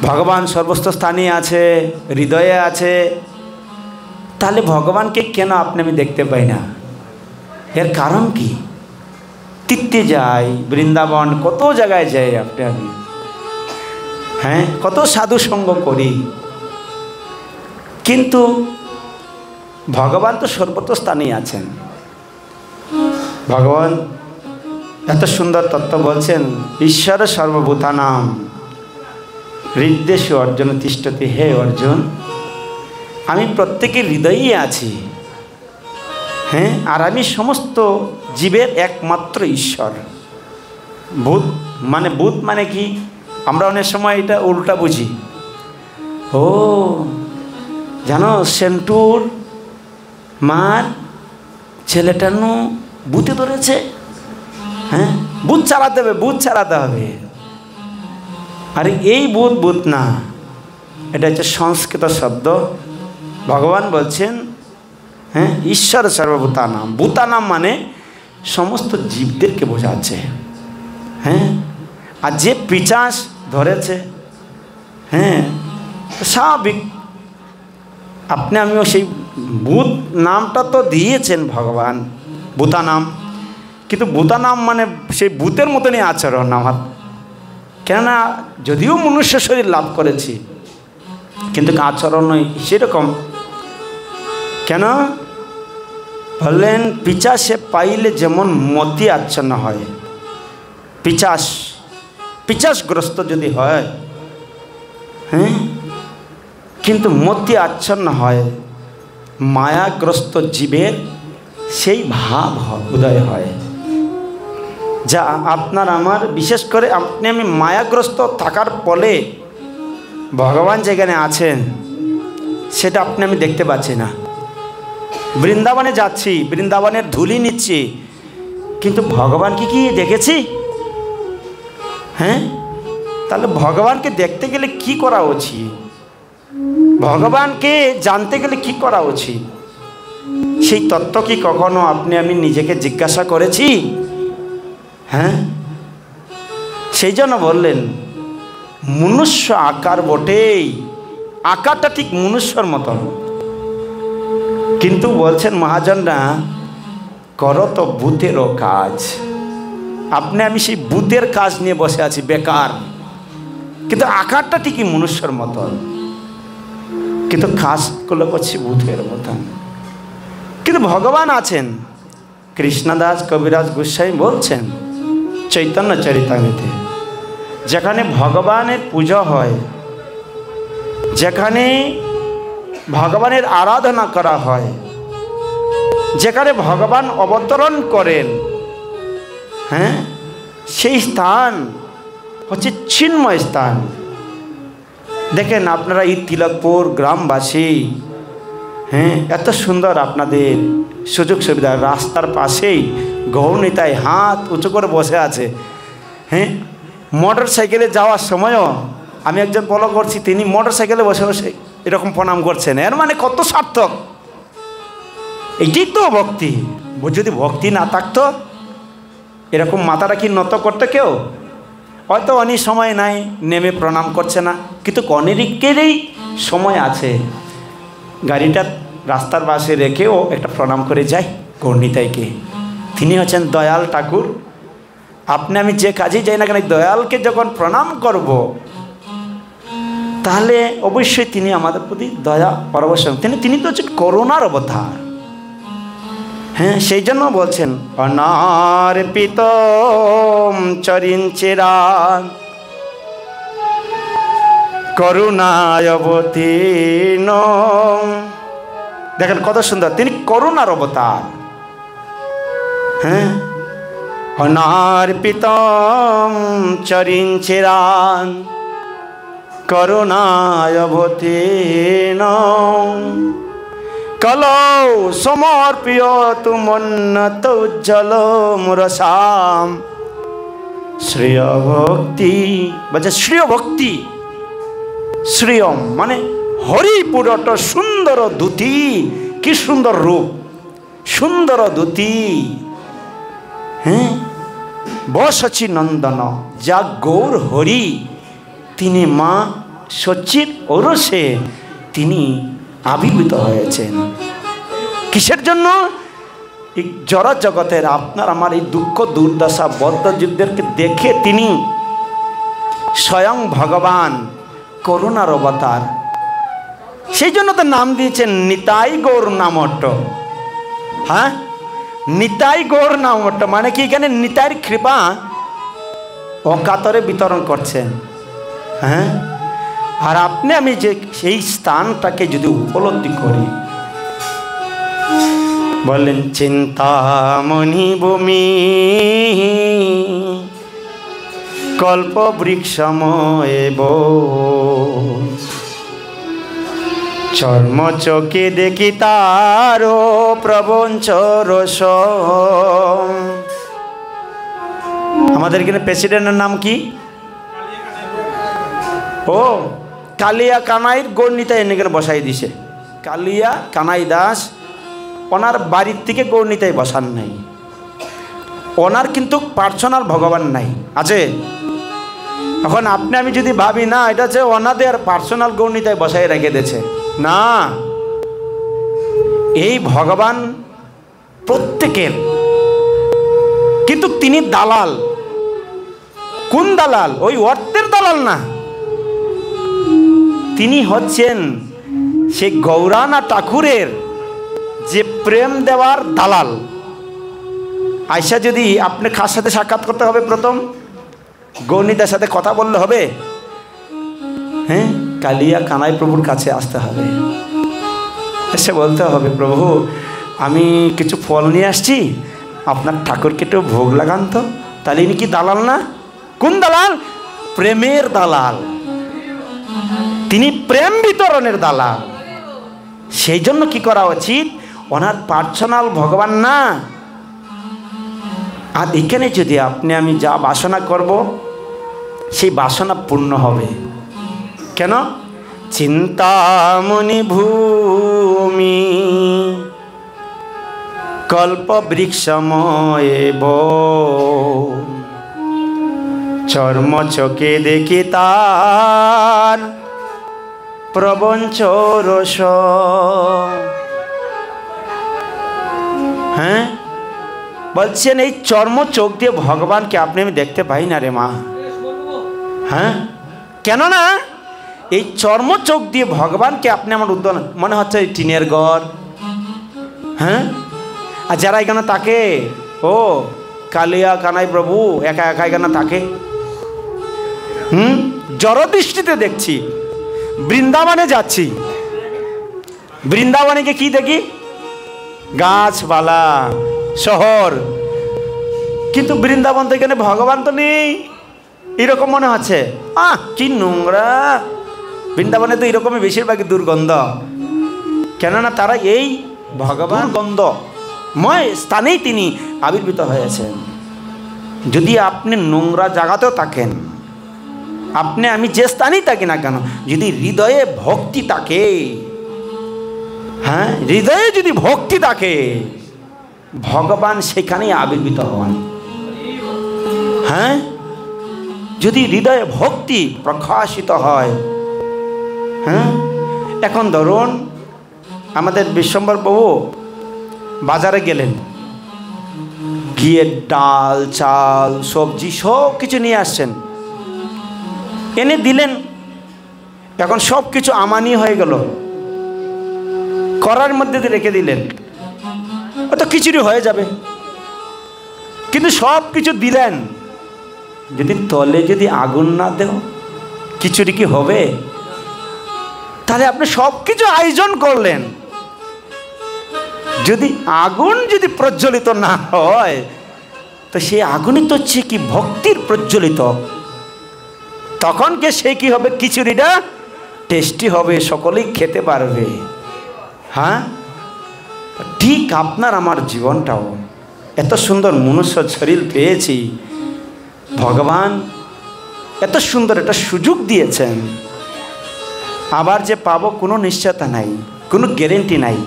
ভগবান সর্বস্ত স্থানে আছে, হৃদয়ে আছে, তাহলে ভগবানকে কেন আপনি আমি দেখতে পাই না? এর কারণ কি? তীর্থে যাই, বৃন্দাবন, কত জায়গায় যাই আপনি আমি, হ্যাঁ, কত সাধু সঙ্গ করি, কিন্তু ভগবান তো সর্বত্র স্থানেই আছেন। ভগবান এত সুন্দর তত্ত্ব বলছেন, ঈশ্বর সর্বভূতানাম হৃদ্দেশে অর্জুন তিষ্ঠতি। হে অর্জুন, আমি প্রত্যেকের হৃদয়েই আছি, হ্যাঁ, আর আমি সমস্ত জীবের একমাত্র ঈশ্বর। ভূত মানে কি? আমরা অনেক সময় এটা উল্টা বুঝি। ও জানো, সেন্টুর মার ছেলেটা ভূতে ধরেছে, হ্যাঁ, ভূত চালাতে হবে। আরে এই ভূত না, এটা হচ্ছে সংস্কৃত শব্দ। ভগবান বলছেন, হ্যাঁ, ঈশ্বর সর্বভূতানাম। ভূতানাম মানে সমস্ত জীবদেরকে বোঝাচ্ছে, হ্যাঁ। আর যে পিশাচ ধরেছে, হ্যাঁ, স্বাভাবিক, আপনি আমিও সেই ভূত নামটা তো দিয়েছেন ভগবান, ভূতানাম, কিন্তু ভূতানাম মানে সেই ভূতের মতনই আচরণ আমার। কেননা যদিও মনুষ্য শরীর লাভ করেছি, কিন্তু আচরণ সেরকম। কেন বললেন? পিশাচে পাইলে যেমন মতি আচ্ছন্ন হয়, পিশাচগ্রস্ত যদি হয়, হ্যাঁ, কিন্তু মতি আচ্ছন্ন হয়, মায়াগ্রস্ত জীবের সেই ভাব উদয় হয়, যা আপনার আমার, বিশেষ করে আপনি আমি মায়াগ্রস্ত থাকার ফলে ভগবান যেখানে আছেন সেটা আপনি আমি দেখতে পাচ্ছি না। বৃন্দাবনে যাচ্ছি, বৃন্দাবনের ধুলি নিচ্ছি, কিন্তু ভগবানকে কি দেখেছি? হ্যাঁ, তাহলে ভগবানকে দেখতে গেলে কি করা উচিত? ভগবানকে জানতে গেলে কি করা উচিত? সেই তত্ত্ব কি কখনো আপনি আমি নিজেকে জিজ্ঞাসা করেছি? হ্যাঁ, সেই জন্য বললেন মনুষ্য আকার বটেই, আকারটা ঠিক মনুষ্যর মতন, কিন্তু বলছেন মহাজনরা, করো তো ভূতেরও কাজ। আপনি আমি সেই ভূতের কাজ নিয়ে বসে আছি বেকার, কিন্তু আকারটা ঠিকই মনুষ্যর মতন, কিন্তু কাজগুলো করছি ভূতের মতন। কিন্তু ভগবান আছেন। কৃষ্ণদাস কবিরাজ গোস্বামী বলছেন চৈতন্য চরিতামৃতে, যেখানে ভগবানের পূজা হয়, যেখানে ভগবানের আরাধনা করা হয়, যেখানে ভগবান অবতরণ করেন, হ্যাঁ, সেই স্থান হচ্ছে চিন্ময় স্থান। দেখেন আপনারা এই তিলকপুর গ্রামবাসী, হ্যাঁ, এত সুন্দর আপনাদের সুযোগ সুবিধা, রাস্তার পাশেই গৌরনীতায় হাত উঁচু করে বসে আছে, হ্যাঁ, মোটর সাইকেলে যাওয়ার সময়ও আমি একজন ফলো করছি, তিনি মোটর সাইকেলে বসে বসে এরকম প্রণাম করছেন। এর মানে কত সার্থক! এটাই তো ভক্তি। যদি ভক্তি না থাকতো এরকম মাথাটা কি নত করতে কেউ? হয়তো অনেক সময় নাই, নেমে প্রণাম করছে না, কিন্তু অনেকেরই সময় আছে, গাড়িটা রাস্তার পাশে রেখেও একটা প্রণাম করে যাই গৌরনীতাইকে। তিনি হচ্ছেন দয়াল ঠাকুর। আপনি আমি যে কাজেই যাই না কেন, দয়ালকে যখন প্রণাম করব, তাহলে অবশ্যই তিনি আমাদের প্রতি দয়া পরবশ। তিনি তো হচ্ছেন করুণার অবতার। হ্যাঁ, সেই জন্য বলছেন অনার্পিত চরিঞ্চেরা করুণায় অবতীর্ণ। দেখেন কত সুন্দর, তিনি করুণার অবতার। হ্যাঁ, অনার্পিত চরিঞ্চেরা করুণায় অবতীর্ণ কলৌ সমর্পিয় তুমন্নত উজ্জ্বল মুরসাম শ্রেয় ভক্তি। বলছে শ্রেয় ভক্তি, শ্রেয়ম মানে হরিপুরট সুন্দর দূতি। কি সুন্দর রূপ, সুন্দর দূতি। হ্যাঁ, বসছি নন্দন, যা গৌর হরি, তিনি মা সচ্চির ঔরসে তিনি আবির্ভূত হয়েছেন। কিসের জন্য? এই জড় জগতের আপনার আমার এই দুঃখ দুর্দশা বদ্ধযুদ্ধকে দেখে তিনি স্বয়ং ভগবান করুণার অবতার। সেই জন্য তো নাম দিয়েছেন নিতাই গৌর নামট্ট। হ্যাঁ, নিতাই গৌর নামট্ট মানে কি? এখানে নিতাইয়ের কৃপা অকাতরে বিতরণ করছেন। হ্যাঁ, আর আপনি আমি যে সেই স্থানটাকে যদি উপলব্ধি করি, বললেন চিন্তামণি ভূমি কল্প বৃক্ষময়ে চর্ম চোখে দেখি তার প্রবঞ্চ রস। আমাদের এখানে প্রেসিডেন্টের নাম কি? ও কালিয়া কানাইর গৌরনীতা এখানে বসাই দিছে। কালিয়া কানাই দাস ওনার বাড়ির থেকে গৌরনীতায় বসান নাই। ওনার কিন্তু পার্সোনাল ভগবান নাই, আছে? এখন আপনি আমি যদি ভাবি না এটা হচ্ছে ওনাদের পার্সোনাল গৌরনীতায় বসাই রেখে দিয়েছে, না, এই ভগবান প্রত্যেকের, কিন্তু তিনি দালাল। কোন দালাল? ওই অর্থের দালাল না, তিনি হচ্ছেন সেই গৌরানা ঠাকুরের যে প্রেম দেওয়ার দালাল। আয়সা যদি আপনি কার সাথে সাক্ষাৎ করতে হবে? প্রথম গৌরনীতার সাথে কথা বললে হবে? হ্যাঁ, কালিয়া কানাই প্রভুর কাছে আসতে হবে, এসে বলতে হবে প্রভু আমি কিছু ফল নিয়ে আসছি, আপনার ঠাকুরকে একটু ভোগ লাগান তো। তাহলে ইনি কি দালাল না? কোন দালাল? প্রেমের দালাল। তিনি প্রেম বিতরণের দালাল। সেই জন্য কি করা উচিত? ওনার পার্সোনাল ভগবান না। আর এখানে যদি আপনি আমি যা বাসনা করব সেই বাসনা পূর্ণ হবে। কেন? চিন্তামণি ভূমি কল্প বৃক্ষময়ে চর্ম চোখে দেখি তার প্রবঞ্চ রস। হ্যাঁ, বলছেন এই চর্ম চোখ দিয়ে ভগবানকে আপনি আমি দেখতে পাই না রে মা। হ্যাঁ, কেননা এই চর্ম চোখ দিয়ে ভগবানকে আপনি আমার উদ্যান মনে হচ্ছে এই টিনের ঘর। হ্যাঁ, আর যারা এখানে থাকে, ও কালিয়া কানাই প্রভু একা একা এখানে থাকে। জড়দৃষ্টিতে দেখছি। বৃন্দাবনে যাচ্ছি, বৃন্দাবনে গিয়ে কি দেখি? গাছপালা, শহর, কিন্তু বৃন্দাবন তো এখানে ভগবান তো নেই, এরকম মনে হচ্ছে। কি নোংরা! বৃন্দাবনে তো এরকমই বেশিরভাগই দুর্গন্ধ। কেননা তারা এই ভগবান গন্ধময় স্থানেই তিনি আবির্ভূত হয়েছেন। যদি আপনি নোংরা জায়গাতেও থাকেন, আপনি আমি যে স্থানেই থাকি না কেন, যদি হৃদয়ে ভক্তি থাকে, হ্যাঁ, হৃদয়ে যদি ভক্তি থাকে, ভগবান সেখানেই আবির্ভূত হন। হ্যাঁ, যদি হৃদয়ে ভক্তি প্রকাশিত হয়। হ্যাঁ, এখন ধরুন আমাদের বিশ্বম্বর বাবু বাজারে গেলেন, গিয়ে ডাল চাল সবজি সব কিছু নিয়ে আসছেন, এনে দিলেন। এখন সব কিছু আমানি হয়ে গেল, করার মধ্যে দিয়ে রেখে দিলেন, তো খিচুড়ি হয়ে যাবে। কিন্তু সব কিছু দিলেন, যদি তলে যদি আগুন না দেও খিচুড়ি কি হবে? তাহলে আপনি সব কিছু আয়োজন করলেন, যদি আগুন যদি প্রজ্বলিত না হয়, তো সেই আগুনই তো হচ্ছে কি ভক্তির প্রজ্বলিত। তখন কে সে কি হবে? খিচুড়িটা টেস্টি হবে, সকলেই খেতে পারবে। হ্যাঁ, ঠিক আপনার আমার জীবনটাও এত সুন্দর মনুষ্য শরীর পেয়েছি, ভগবান এত সুন্দর একটা সুযোগ দিয়েছেন। আবার যে পাবো কোনো নিশ্চয়তা নাই, কোনো গ্যারেন্টি নাই।